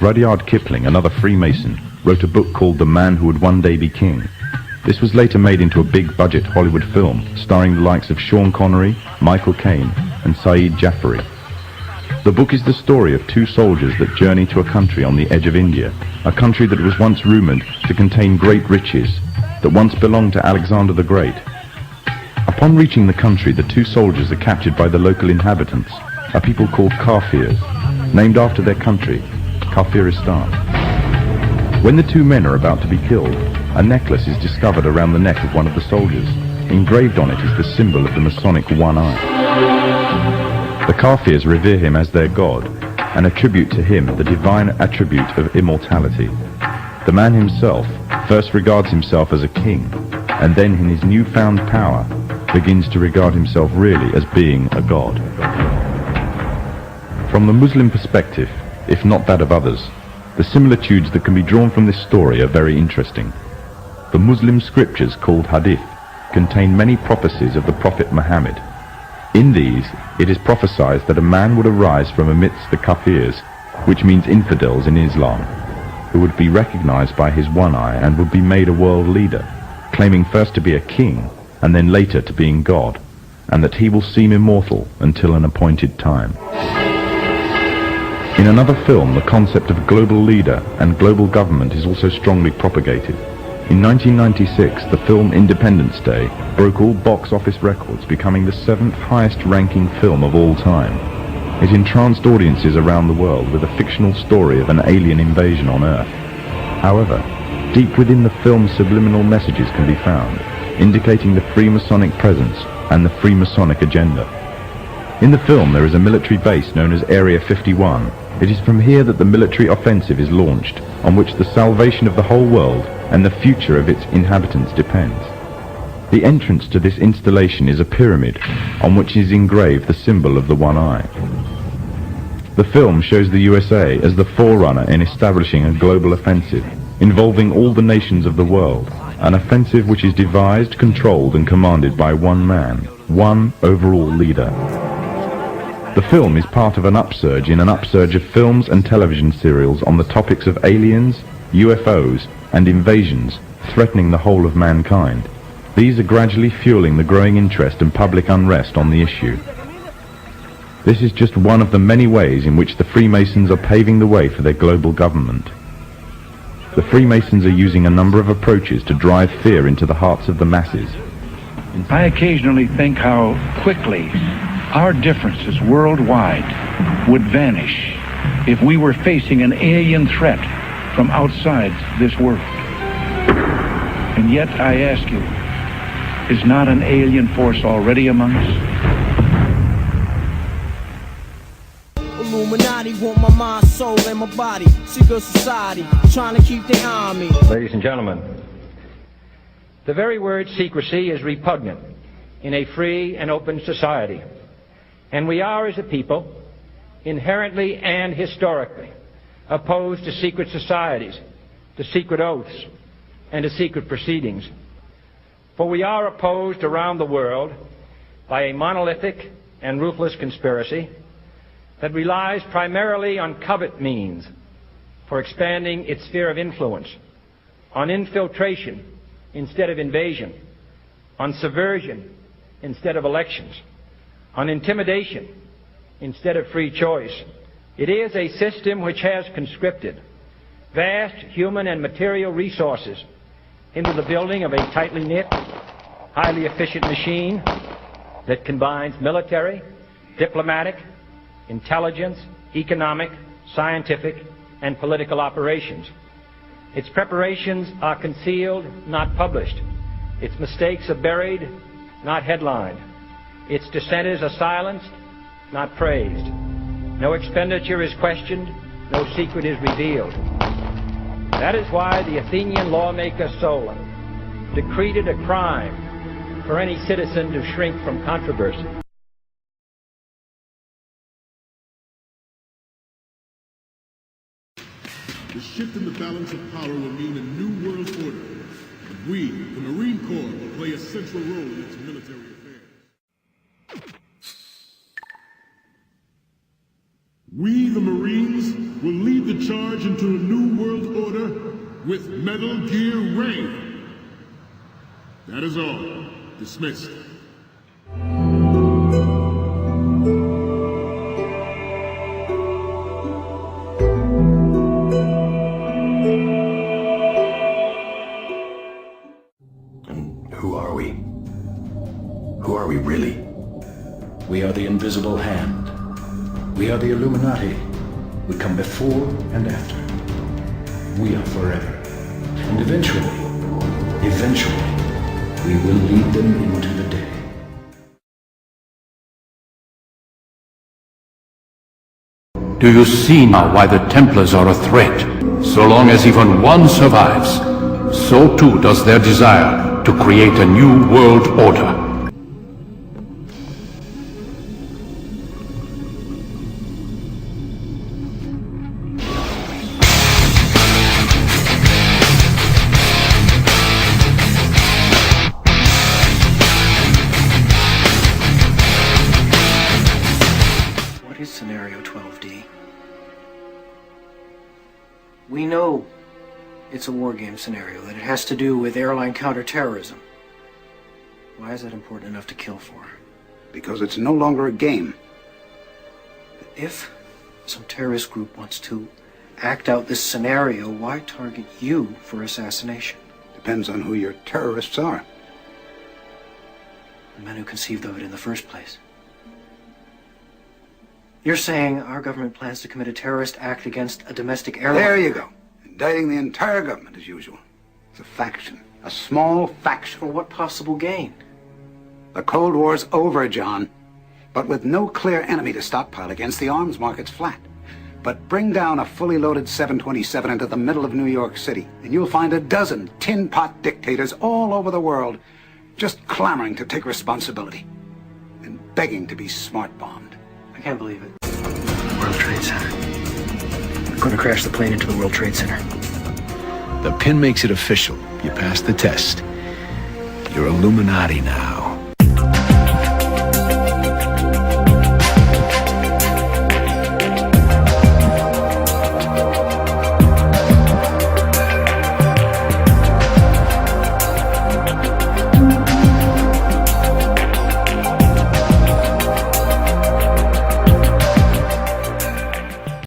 Rudyard Kipling, another Freemason, wrote a book called The Man Who Would One Day Be King. This was later made into a big-budget Hollywood film starring the likes of Sean Connery, Michael Caine, and Saeed Jaffari. The book is the story of two soldiers that journey to a country on the edge of India, a country that was once rumored to contain great riches, that once belonged to Alexander the Great. Upon reaching the country, the two soldiers are captured by the local inhabitants, a people called Kafirs, named after their country, Kafiristan. When the two men are about to be killed, a necklace is discovered around the neck of one of the soldiers. Engraved on it is the symbol of the Masonic one eye. The Kafirs revere him as their god and attribute to him the divine attribute of immortality. The man himself first regards himself as a king, and then in his newfound power begins to regard himself really as being a god. From the Muslim perspective, if not that of others, the similitudes that can be drawn from this story are very interesting. The Muslim scriptures called Hadith contain many prophecies of the Prophet Muhammad. In these, it is prophesied that a man would arise from amidst the Kafirs, which means infidels in Islam, who would be recognized by his one eye and would be made a world leader, claiming first to be a king and then later to being God, and that he will seem immortal until an appointed time. In another film, the concept of global leader and global government is also strongly propagated. In 1996, the film Independence Day broke all box office records, becoming the 7th highest-ranking film of all time. It entranced audiences around the world with a fictional story of an alien invasion on Earth. However, deep within the film's subliminal messages can be found, indicating the Freemasonic presence and the Freemasonic agenda. In the film, there is a military base known as Area 51. It is from here that the military offensive is launched, on which the salvation of the whole world and the future of its inhabitants depends. The entrance to this installation is a pyramid, on which is engraved the symbol of the one eye. The film shows the USA as the forerunner in establishing a global offensive, involving all the nations of the world, an offensive which is devised, controlled and commanded by one man, one overall leader. The film is part of an upsurge in an upsurge of films and television serials on the topics of aliens, UFOs, and invasions threatening the whole of mankind. These are gradually fueling the growing interest and public unrest on the issue. This is just one of the many ways in which the Freemasons are paving the way for their global government. The Freemasons are using a number of approaches to drive fear into the hearts of the masses. I occasionally think how quickly our differences worldwide would vanish if we were facing an alien threat from outside this world. And yet, I ask you, is not an alien force already among us? Illuminati want my mind, soul, and my body. Secret society, trying to keep their eye on me. Ladies and gentlemen, the very word secrecy is repugnant in a free and open society. And we are, as a people, inherently and historically opposed to secret societies, to secret oaths, and to secret proceedings. For we are opposed around the world by a monolithic and ruthless conspiracy that relies primarily on covert means for expanding its sphere of influence, on infiltration instead of invasion, on subversion instead of elections, on intimidation instead of free choice. It is a system which has conscripted vast human and material resources into the building of a tightly knit, highly efficient machine that combines military, diplomatic, intelligence, economic, scientific, and political operations. Its preparations are concealed, not published. Its mistakes are buried, not headlined. Its dissenters are silenced, not praised. No expenditure is questioned, no secret is revealed. That is why the Athenian lawmaker Solon decreed it a crime for any citizen to shrink from controversy. The shift in the balance of power will mean a new world order, and we, the Marine Corps, will play a central role in its military affairs. We, the Marines, will lead the charge into a new world order with Metal Gear Ray. That is all. Dismissed. And who are we? Who are we really? We are the invisible hand. We are the Illuminati. We come before and after. We are forever. And eventually, we will lead them into the day. Do you see now why the Templars are a threat? So long as even one survives, so too does their desire to create a new world order. What is Scenario 12D? We know it's a war game scenario, that it has to do with airline counterterrorism. Why is that important enough to kill for? Because it's no longer a game. If some terrorist group wants to act out this scenario, why target you for assassination? Depends on who your terrorists are. The men who conceived of it in the first place. You're saying our government plans to commit a terrorist act against a domestic airline? There you go. Indicting the entire government as usual. It's a faction. A small faction. For what possible gain? The Cold War's over, John. But with no clear enemy to stockpile against, the arms market's flat. But bring down a fully loaded 727 into the middle of New York City, and you'll find a dozen tin-pot dictators all over the world just clamoring to take responsibility and begging to be smart-bombed. I can't believe it. World Trade Center. We're going to crash the plane into the World Trade Center. The pin makes it official. You passed the test. You're Illuminati now.